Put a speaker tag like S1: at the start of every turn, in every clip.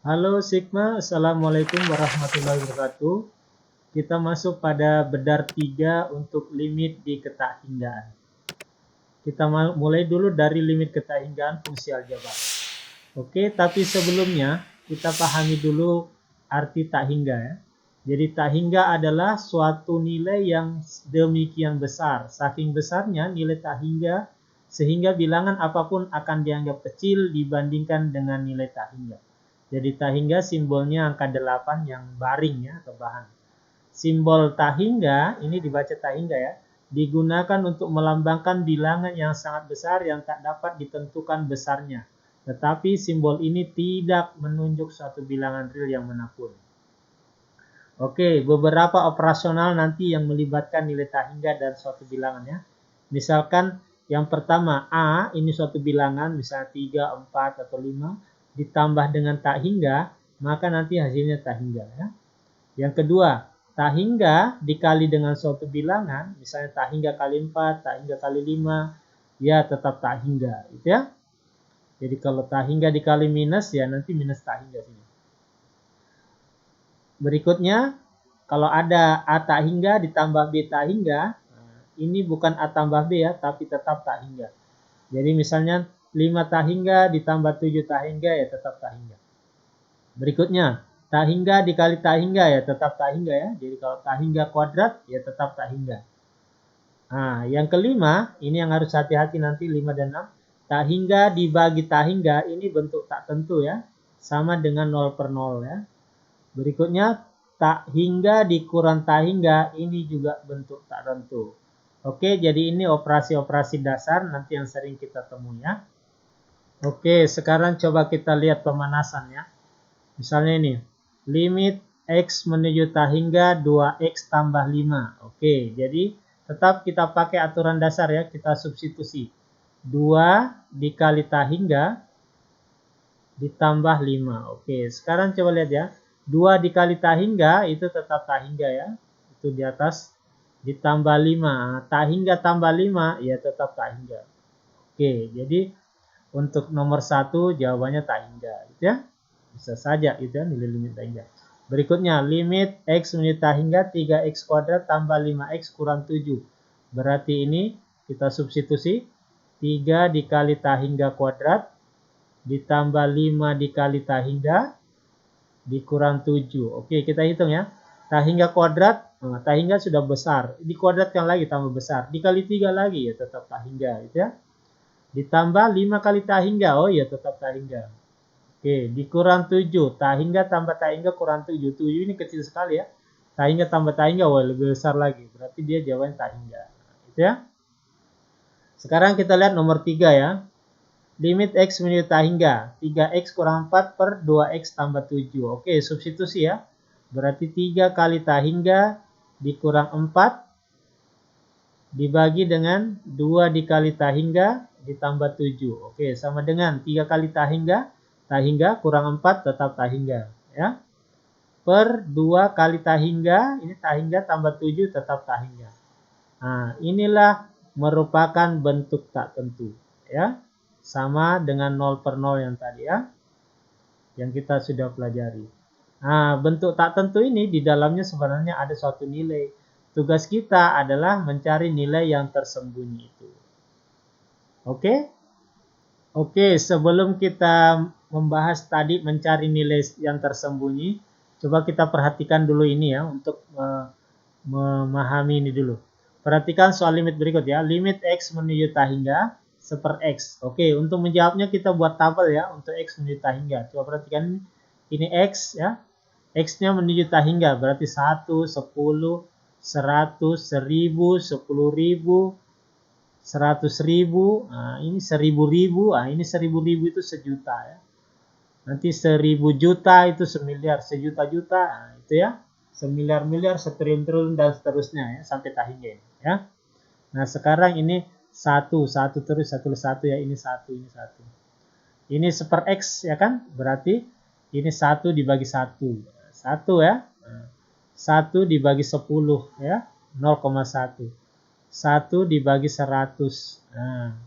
S1: Halo Sigma, Assalamualaikum warahmatullahi wabarakatuh. Kita masuk pada bedar 3 untuk limit di ketahinggaan. Kita mulai dulu dari limit ketahinggaan fungsi aljabar. Oke, tapi sebelumnya kita pahami dulu arti tak hingga ya. Jadi tak hingga adalah suatu nilai yang demikian besar. Saking besarnya nilai tak hingga sehingga bilangan apapun akan dianggap kecil dibandingkan dengan nilai tak hingga. Jadi tak hingga simbolnya angka 8 yang baring ya atau bahan. Simbol tak hingga ini dibaca tak hingga ya, digunakan untuk melambangkan bilangan yang sangat besar yang tak dapat ditentukan besarnya. Tetapi simbol ini tidak menunjuk suatu bilangan real yang manapun. Oke, beberapa operasional nanti yang melibatkan nilai tak hingga dan suatu bilangan ya. Misalkan yang pertama A, ini suatu bilangan misalnya 3, 4, atau 5, ditambah dengan tak hingga, maka nanti hasilnya tak hingga ya. Yang kedua, tak hingga dikali dengan suatu bilangan, misalnya tak hingga kali 4, tak hingga kali 5, ya tetap tak hingga gitu ya. Jadi kalau tak hingga dikali minus ya nanti minus tak hingga sini. Berikutnya, kalau ada A tak hingga ditambah B tak hingga, ini bukan A tambah B ya, tapi tetap tak hingga. Jadi misalnya 5 tak hingga ditambah 7 tak hingga ya tetap tak hingga. Berikutnya, tak hingga dikali tak hingga ya tetap tak hingga ya. Jadi kalau tak hingga kuadrat ya tetap tak hingga. Nah, yang kelima, ini yang harus hati-hati nanti 5 dan 6. Tak hingga dibagi tak hingga ini bentuk tak tentu ya. Sama dengan 0 per 0 ya. Berikutnya, tak hingga dikurang tak hingga ini juga bentuk tak tentu. Oke, jadi ini operasi-operasi dasar nanti yang sering kita temui ya. Oke, sekarang coba kita lihat pemanasan ya. Misalnya ini, limit X menuju tak hingga 2X tambah 5. Oke, jadi tetap kita pakai aturan dasar ya, kita substitusi. 2 dikali tak hingga ditambah 5. Oke, sekarang coba lihat ya. 2 dikali tak hingga itu tetap tak hingga ya. Itu di atas ditambah 5. Tak hingga tambah 5 ya tetap tak hingga. Oke, jadi untuk nomor 1 jawabannya tak hingga gitu ya. Bisa saja gitu ya nilai limit tak hingga. Berikutnya limit X menuju tak hingga 3X kuadrat tambah 5X kurang 7. Berarti ini kita substitusi 3 dikali tak hingga kuadrat ditambah 5 dikali tak hingga dikurang 7. Oke, kita hitung ya. Tak hingga kuadrat, tak hingga sudah besar. Dikuadratkan lagi tambah besar. Dikali 3 lagi ya tetap tak hingga gitu ya. Ditambah 5 kali tak hingga, oh ya tetap tak hingga. Oke, dikurang 7. Tak hingga tambah tak hingga kurang 7. 7 ini kecil sekali ya. Tak hingga tambah tak hingga, wah lebih besar lagi. Berarti dia jawabannya tak hingga. Gitu ya. Sekarang kita lihat nomor 3 ya. Limit X menuju tak hingga. 3X kurang 4 per 2X tambah 7. Oke, substitusi ya. Berarti 3 kali tak hingga dikurang 4 dibagi dengan 2 dikali tak hingga ditambah 7. Oke, sama dengan 3 kali tak hingga kurang 4 tetap tak hingga ya. Per 2 kali tak hingga, ini tak hingga tambah 7 tetap tak hingga. Nah, inilah merupakan bentuk tak tentu ya. Sama dengan 0 per 0 yang tadi ya. Yang kita sudah pelajari. Nah, bentuk tak tentu ini di dalamnya sebenarnya ada suatu nilai. Tugas kita adalah mencari nilai yang tersembunyi itu. Oke? Oke, sebelum kita membahas tadi mencari nilai yang tersembunyi, coba kita perhatikan dulu ini ya untuk memahami ini dulu. Perhatikan soal limit berikut ya. Limit X menuju tak hingga seper X. Oke, untuk menjawabnya kita buat tabel ya untuk X menuju tak hingga. Coba perhatikan ini X ya. X-nya menuju tak hingga berarti 1, 10, 100, 1000, 10.000, 100.000, nah ini 1000.000, nah ini 1000.000 itu sejuta ya. Nanti 1000 juta itu semiliar, sejuta-juta, nah itu ya. Semiliar-miliar, setriliun-triliun dan seterusnya ya sampai tak hingga ya. Nah, sekarang ini satu terus satu ya, ini satu. Ini seper X ya kan? Berarti ini 1 dibagi 1. 1 ya. 1 dibagi 10 ya, 0,1. 1 dibagi 100. Nah,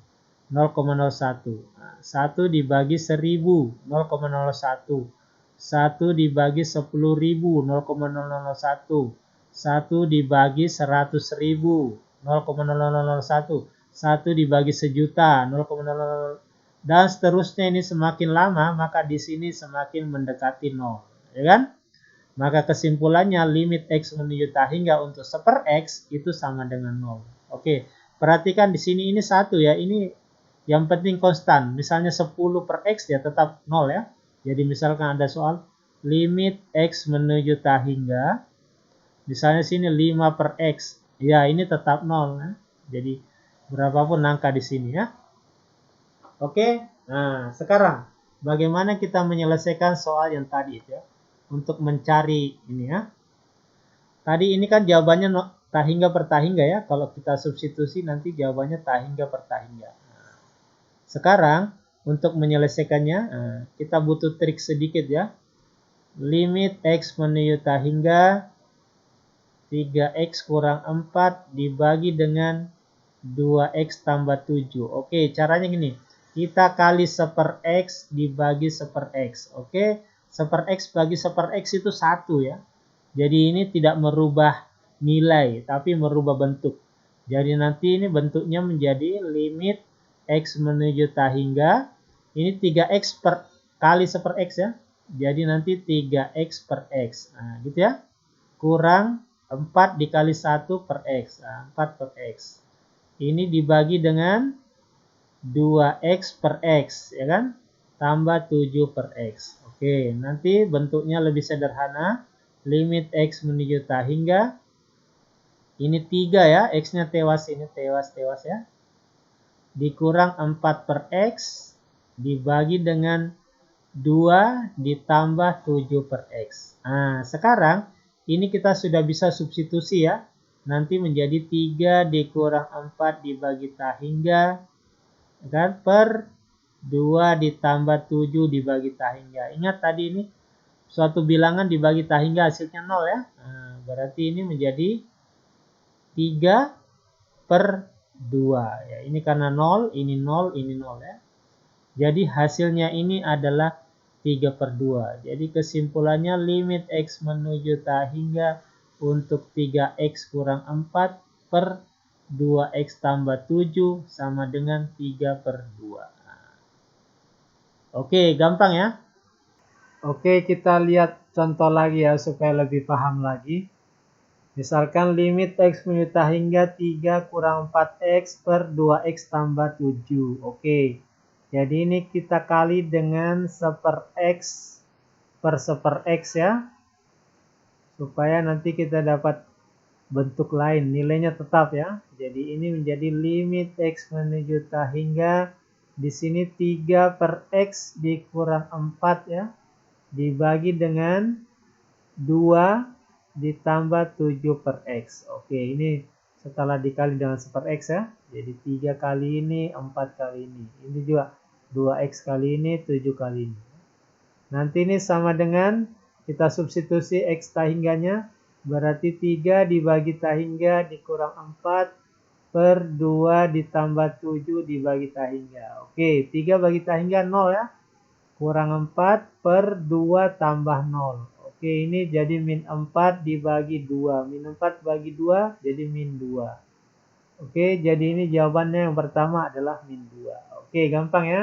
S1: 0,01. 1 dibagi 1000, 0,01. 1 dibagi 10.000, 0,0001. 1 dibagi 100.000, 0,0001. 1 dibagi sejuta, 0,00. Dan seterusnya ini semakin lama, maka di sini semakin mendekati 0. Ya kan? Maka kesimpulannya limit X menuju tak hingga untuk 1/X itu sama dengan 0. Oke, perhatikan di sini ini 1 ya. Ini yang penting konstan. Misalnya 10/X ya tetap 0 ya. Jadi misalkan ada soal limit X menuju tak hingga. Misalnya sini 5/X. Ya, ini tetap 0 ya. Jadi berapapun angka di sini ya. Oke. Nah, sekarang bagaimana kita menyelesaikan soal yang tadi ya? Untuk mencari ini ya. Tadi ini kan jawabannya tak hingga per tak hingga ya. Kalau kita substitusi nanti jawabannya tak hingga per tak hingga. Sekarang untuk menyelesaikannya kita butuh trik sedikit ya. Limit X menuju tak hingga 3X kurang 4 dibagi dengan 2X tambah 7. Oke, caranya gini. Kita kali 1/X dibagi 1/X. Oke, 1/X bagi 1/X itu 1 ya. Jadi ini tidak merubah nilai, tapi merubah bentuk. Jadi nanti ini bentuknya menjadi limit X menuju tak hingga. Ini 3X per kali 1/X ya. Jadi nanti 3X per X. Nah, gitu ya. Kurang 4 dikali 1 per X. Nah, 4 per X. Ini dibagi dengan 2X per X, ya kan? Tambah 7 per X. Oke, nanti bentuknya lebih sederhana. Limit X menuju tak hingga. Ini 3 ya, X-nya tewas, ini tewas ya. Dikurang 4 per X, dibagi dengan 2 ditambah 7 per X. Nah, sekarang ini kita sudah bisa substitusi ya. Nanti menjadi 3 dikurang 4 dibagi tak hingga kan, per 2 ditambah 7 dibagi tak hingga. Ingat tadi ini suatu bilangan dibagi tak hingga hasilnya 0 ya. Nah, berarti ini menjadi 3 per 2. Ya, ini karena 0, ini 0, ini 0 ya. Jadi hasilnya ini adalah 3 per 2. Jadi kesimpulannya limit X menuju tak hingga untuk 3X kurang 4 per 2X tambah 7 sama dengan 3 per 2. Oke, gampang ya. Oke, kita lihat contoh lagi ya supaya lebih paham lagi. Misalkan limit X menuju tak hingga 3 kurang 4X per 2X tambah 7. Oke, jadi ini kita kali dengan 1/X per 1/X ya. Supaya nanti kita dapat bentuk lain, nilainya tetap ya. Jadi ini menjadi limit X menuju tak hingga. Di sini 3 per X dikurang 4 ya. Dibagi dengan 2 ditambah 7 per X. Oke, ini setelah dikali dengan 1/X ya. Jadi 3 kali ini, 4 kali ini. Ini juga 2X kali ini, 7 kali ini. Nanti ini sama dengan kita substitusi X tak hingganya. Berarti 3 dibagi tak hingga dikurang 4 per 2 ditambah 7 dibagi tak hingga. Oke, 3 bagi tak hingga 0 ya. Kurang 4 per 2 tambah 0. Oke, ini jadi min 4 dibagi 2. Min 4 bagi 2 jadi min 2. Oke, jadi ini jawabannya yang pertama adalah min 2. Oke, gampang ya.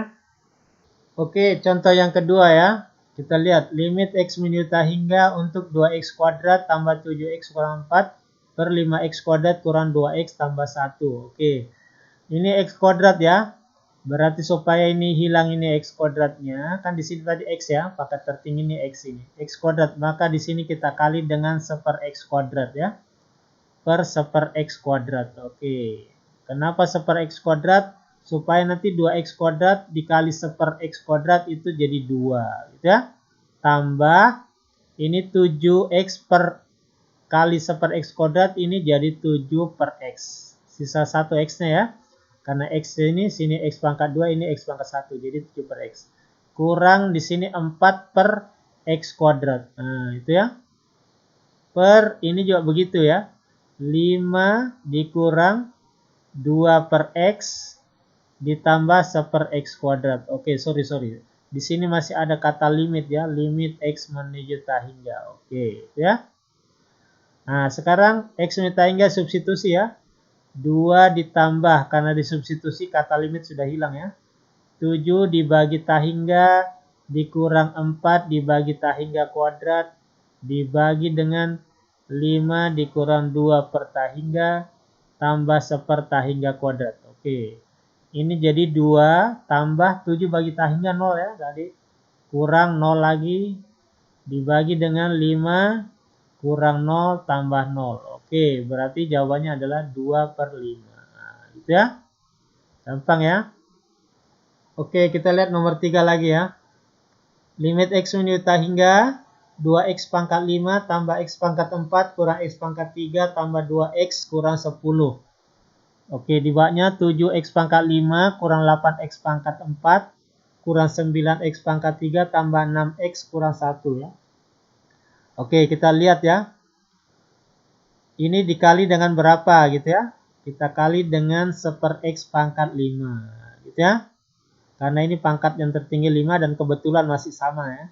S1: Oke, contoh yang kedua ya. Kita lihat limit X menuju tak hingga untuk 2X kuadrat tambah 7X kurang 4 per 5X kuadrat kurang 2X tambah 1. Oke, ini X kuadrat ya. Berarti supaya ini hilang ini X kuadratnya, kan di sini tadi X ya, pangkat tertinggi ini X ini. X kuadrat, maka di sini kita kali dengan 1/X kuadrat ya. Per 1/X kuadrat. Oke. Kenapa 1/X kuadrat? Supaya nanti 2X kuadrat dikali 1/X kuadrat itu jadi 2. Gitu ya. Tambah ini 7X per kali 1/X kuadrat ini jadi 7 per X. Sisa 1 X-nya ya. Karena X ini sini X pangkat 2, ini X pangkat 1. Jadi 7 per X. Kurang di sini 4 per X kuadrat. Nah, itu ya. Per ini juga begitu ya. 5 dikurang 2 per X ditambah 1/X kuadrat. Oke, sorry. Di sini masih ada kata limit ya, limit X menuju tak hingga. Oke, ya. Nah, sekarang X menuju tak hingga substitusi ya. 2 ditambah, karena disubstitusi kata limit sudah hilang ya. 7 dibagi tak hingga dikurang 4 dibagi tak hingga kuadrat dibagi dengan 5 dikurang 2 per tak hingga tambah 1 tak hingga kuadrat. Oke. Ini jadi 2 tambah 7 bagi tak hingga 0 ya tadi. Kurang 0 lagi dibagi dengan 5 kurang 0 tambah 0. Oke, berarti jawabannya adalah 2 per 5. Nah, gitu ya. Gampang ya. Oke, kita lihat nomor 3 lagi ya. Limit X menuju tak hingga 2X pangkat 5 tambah X pangkat 4 kurang X pangkat 3 tambah 2X kurang 10. Oke, di bawahnya 7X pangkat 5 kurang 8X pangkat 4 kurang 9X pangkat 3 tambah 6X kurang 1 ya. Oke, kita lihat ya. Ini dikali dengan berapa gitu ya. Kita kali dengan 1/X pangkat 5 gitu ya. Karena ini pangkat yang tertinggi 5 dan kebetulan masih sama ya.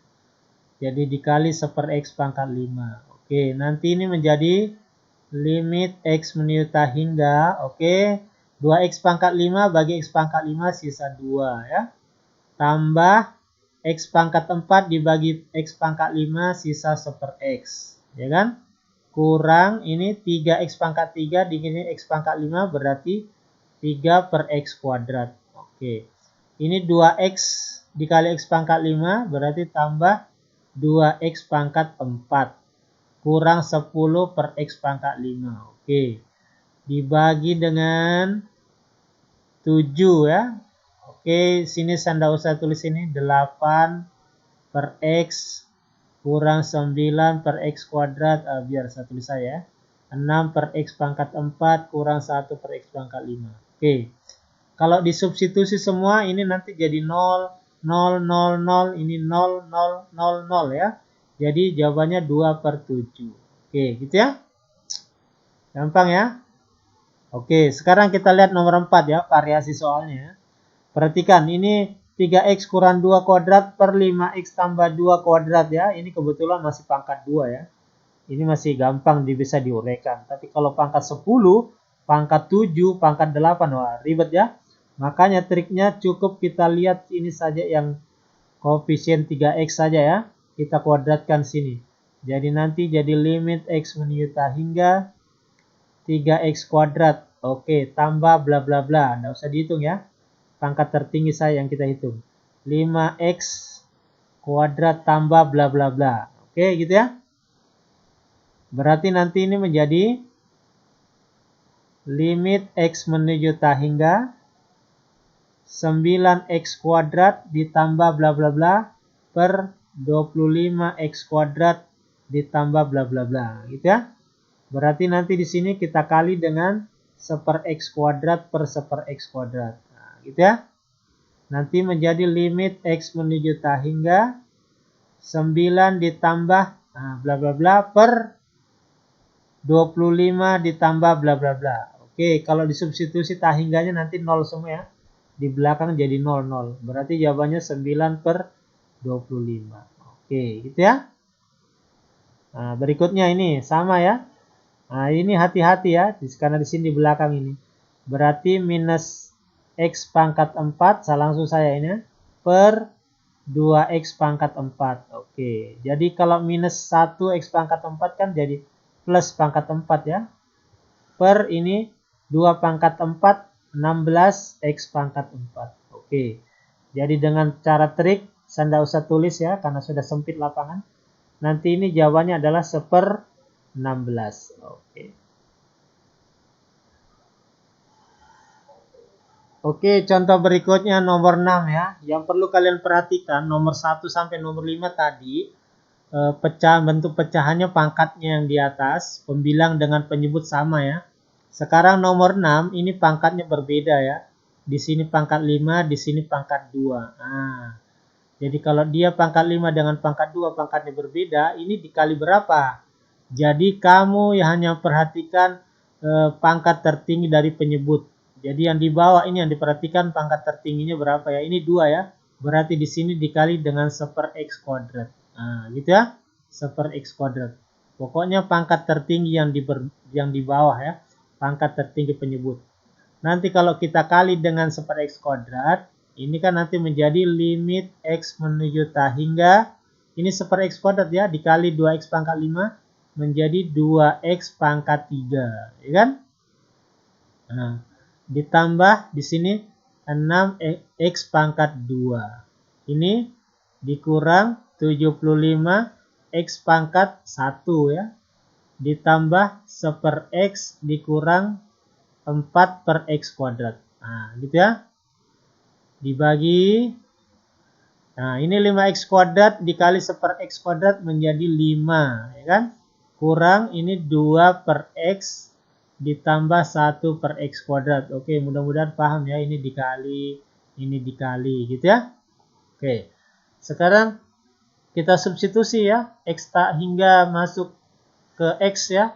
S1: Jadi dikali 1/X pangkat 5. Oke, nanti ini menjadi limit X menuju tak hingga. Oke, 2X pangkat 5 bagi X pangkat 5 sisa 2 ya. Tambah X pangkat 4 dibagi X pangkat 5 sisa 1/X. Ya kan? Kurang ini 3X pangkat 3 dikali X pangkat 5 berarti 3 per X kuadrat. Oke. Ini 2X dikali X pangkat 5 berarti tambah 2X pangkat 4. Kurang 10 per X pangkat 5. Oke. Dibagi dengan 7 ya. Oke, sini saya tidak usah tulis ini. 8 per X kurang 9 per X kuadrat. Biar saya tulis saya. 6 per X pangkat 4 kurang 1 per X pangkat 5. Oke. Kalau disubstitusi semua ini nanti jadi 0, 0, 0, 0. Ini 0, 0, 0, 0 ya. Jadi jawabannya 2 per 7. Oke, gitu ya. Gampang ya. Oke, sekarang kita lihat nomor 4 ya, variasi soalnya. Perhatikan, ini 3X kurang 2 kuadrat per 5X tambah 2 kuadrat ya. Ini kebetulan masih pangkat 2 ya. Ini masih gampang bisa diuraikan. Tapi kalau pangkat 10, pangkat 7, pangkat 8, wah ribet ya. Makanya triknya cukup kita lihat ini saja yang koefisien 3X saja ya. Kita kuadratkan sini. Jadi nanti jadi limit X menuju tak hingga 3X kuadrat. Oke, tambah bla bla bla. Nggak usah dihitung ya. Pangkat tertinggi saya yang kita hitung. 5X kuadrat tambah bla bla bla. Oke, gitu ya. Berarti nanti ini menjadi limit X menuju tak hingga 9X kuadrat ditambah bla bla bla per 25X kuadrat ditambah bla bla bla. Gitu ya. Berarti nanti di sini kita kali dengan 1/X kuadrat per 1/X kuadrat. Nah, gitu ya. Nanti menjadi limit X menuju tak hingga 9 ditambah bla bla bla per 25 ditambah bla bla bla. Oke, kalau disubstitusi tak hingganya nanti 0 semua ya. Di belakang jadi 0, 0. Berarti jawabannya 9 per 25. Oke, gitu ya. Nah, berikutnya ini sama ya. Nah, ini hati-hati ya, karena di sini di belakang ini. Berarti minus X pangkat 4, langsung saya ini, per 2X pangkat 4. Oke, jadi kalau minus 1 X pangkat 4 kan jadi plus pangkat 4 ya. Per ini 2 pangkat 4, 16 X pangkat 4. Oke, jadi dengan cara trik, saya tidak usah tulis ya, karena sudah sempit lapangan. Nanti ini jawabannya adalah 1/16. Oke. Oke, contoh berikutnya nomor 6 ya. Yang perlu kalian perhatikan nomor 1 sampai nomor 5 tadi pecahan bentuk pecahannya pangkatnya yang di atas, pembilang dengan penyebut sama ya. Sekarang nomor 6 ini pangkatnya berbeda ya. Di sini pangkat 5, di sini pangkat 2. Nah, jadi kalau dia pangkat 5 dengan pangkat 2 pangkatnya berbeda, ini dikali berapa? Jadi kamu yang hanya perhatikan pangkat tertinggi dari penyebut. Jadi yang di bawah ini yang diperhatikan pangkat tertingginya berapa ya? Ini 2 ya. berarti di sini dikali dengan 1/x kuadrat. Nah, gitu ya. 1/x kuadrat. Pokoknya pangkat tertinggi yang di bawah ya. Pangkat tertinggi penyebut. Nanti kalau kita kali dengan 1/x kuadrat, ini kan nanti menjadi limit x menuju ta hingga, ini 1/x kuadrat ya, dikali 2x pangkat 5 menjadi 2x pangkat 3, ya kan? Nah, ditambah di sini 6x pangkat 2. Ini dikurang 75x pangkat 1 ya. Ditambah 1/x dikurang 4/x kuadrat. Nah, gitu ya. Dibagi. Nah, ini 5x kuadrat dikali 1/x kuadrat menjadi 5, ya kan? Kurang ini 2/x ditambah 1/x kuadrat. Oke, mudah-mudahan paham ya, ini dikali, gitu ya. Oke, sekarang kita substitusi ya, x tak hingga masuk ke x ya.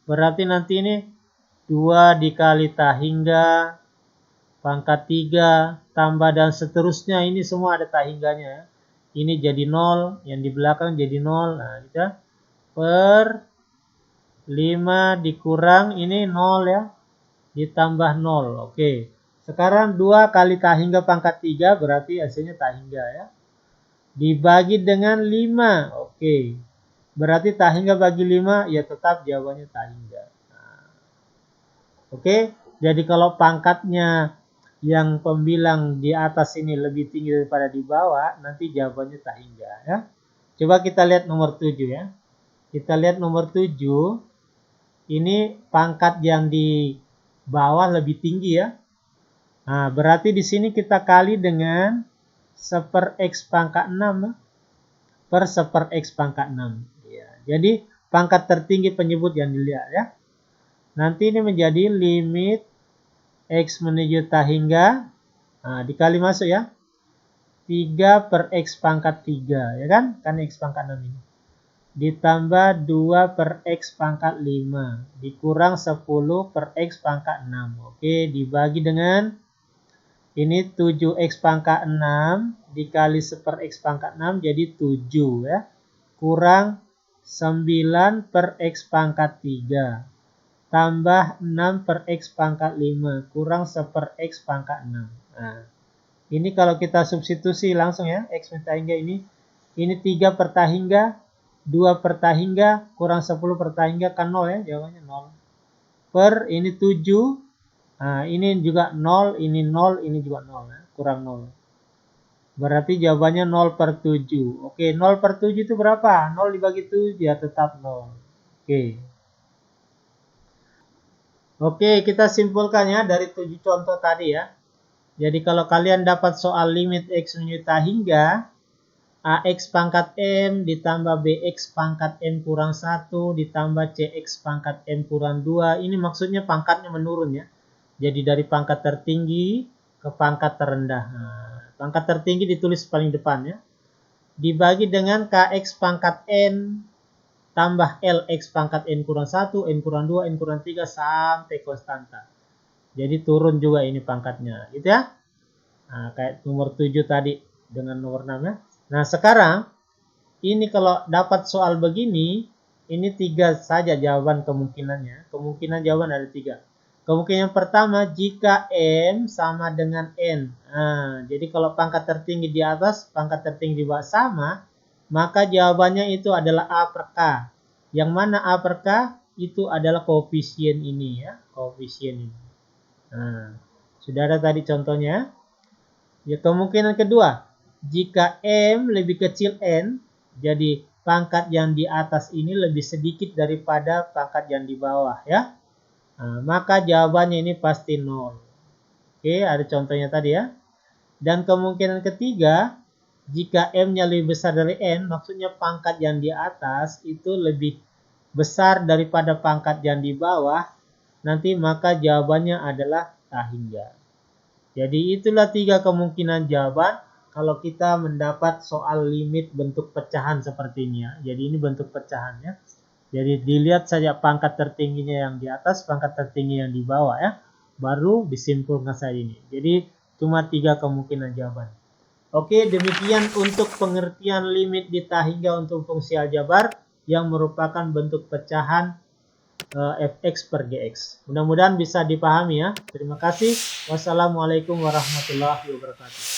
S1: Berarti nanti ini 2 dikali tak hingga pangkat 3 tambah dan seterusnya, ini semua ada tak hingganya ya. Ini jadi 0, yang di belakang jadi 0. Nah, gitu ya. Per 5 dikurang ini 0 ya. Ditambah 0. Oke. Sekarang 2 kali tak hingga pangkat 3 berarti hasilnya tak hingga ya. Dibagi dengan 5. Oke. Berarti tak hingga bagi 5 ya tetap jawabannya tak hingga. Nah. Oke. Jadi kalau pangkatnya yang pembilang di atas ini lebih tinggi daripada di bawah, nanti jawabannya tak hingga ya. Coba kita lihat nomor 7 ya. Kita lihat nomor 7. Ini pangkat yang di bawah lebih tinggi ya. Nah, berarti di sini kita kali dengan 1/x pangkat 6 per 1/x pangkat 6. Ya, jadi pangkat tertinggi penyebut yang dilihat ya. Nanti ini menjadi limit x menuju ta hingga, nah, dikali masuk ya, 3/x pangkat 3, ya kan? Kan x pangkat 6 ini. Ditambah 2/x pangkat 5, dikurang 10/x pangkat 6. Oke, dibagi dengan ini 7x pangkat 6, dikali 1/x pangkat 6 jadi 7 ya. Kurang 9/x pangkat 3. Tambah 6/x pangkat 5, kurang 1/x pangkat 6. Nah, ini kalau kita substitusi langsung ya, x per ta hingga ini 3 per ta hingga, 2 per ta hingga, kurang 10 per ta hingga, kan 0 ya, jawabannya 0. Per ini 7, nah ini juga 0, ini 0, ini juga 0 ya, kurang 0. Berarti jawabannya 0/7. Oke, 0/7 itu berapa? 0 dibagi 7 ya tetap 0. Oke. Oke, kita simpulkan ya dari 7 contoh tadi ya. Jadi kalau kalian dapat soal limit x menuju ta hingga, ax pangkat m ditambah bx pangkat m kurang 1 ditambah cx pangkat m kurang 2. Ini maksudnya pangkatnya menurun ya. Jadi dari pangkat tertinggi ke pangkat terendah. Nah, pangkat tertinggi ditulis paling depan ya. Dibagi dengan kx pangkat n tambah Lx pangkat n kurang 1, n kurang 2, n kurang 3 sampai konstanta. Jadi turun juga ini pangkatnya, gitu ya. Nah, kayak nomor 7 tadi dengan nomor 6 ya. Nah, sekarang ini kalau dapat soal begini, ini 3 saja jawaban kemungkinannya. Kemungkinan jawaban ada 3. Kemungkinan pertama, jika M sama dengan N. Nah, jadi kalau pangkat tertinggi di atas, pangkat tertinggi di bawah sama, maka jawabannya itu adalah A per K. Yang mana A per K itu adalah koefisien ini ya, koefisien ini. Nah, sudah ada tadi contohnya. Ya, kemungkinan kedua, jika M lebih kecil N, jadi pangkat yang di atas ini lebih sedikit daripada pangkat yang di bawah ya. Nah, maka jawabannya ini pasti 0. Oke, ada contohnya tadi ya. Dan kemungkinan ketiga, jika M-nya lebih besar dari N, maksudnya pangkat yang di atas itu lebih besar daripada pangkat yang di bawah, nanti maka jawabannya adalah ta hingga. Jadi itulah 3 kemungkinan jawaban kalau kita mendapat soal limit bentuk pecahan seperti ini ya. Jadi ini bentuk pecahan ya. Jadi dilihat saja pangkat tertingginya yang di atas, pangkat tertinggi yang di bawah ya. Baru disimpulkan saja ini. Jadi cuma 3 kemungkinan jawaban. Oke, demikian untuk pengertian limit di ta hingga untuk fungsi aljabar yang merupakan bentuk pecahan fx per gx. Mudah-mudahan bisa dipahami ya. Terima kasih. Wassalamualaikum warahmatullahi wabarakatuh.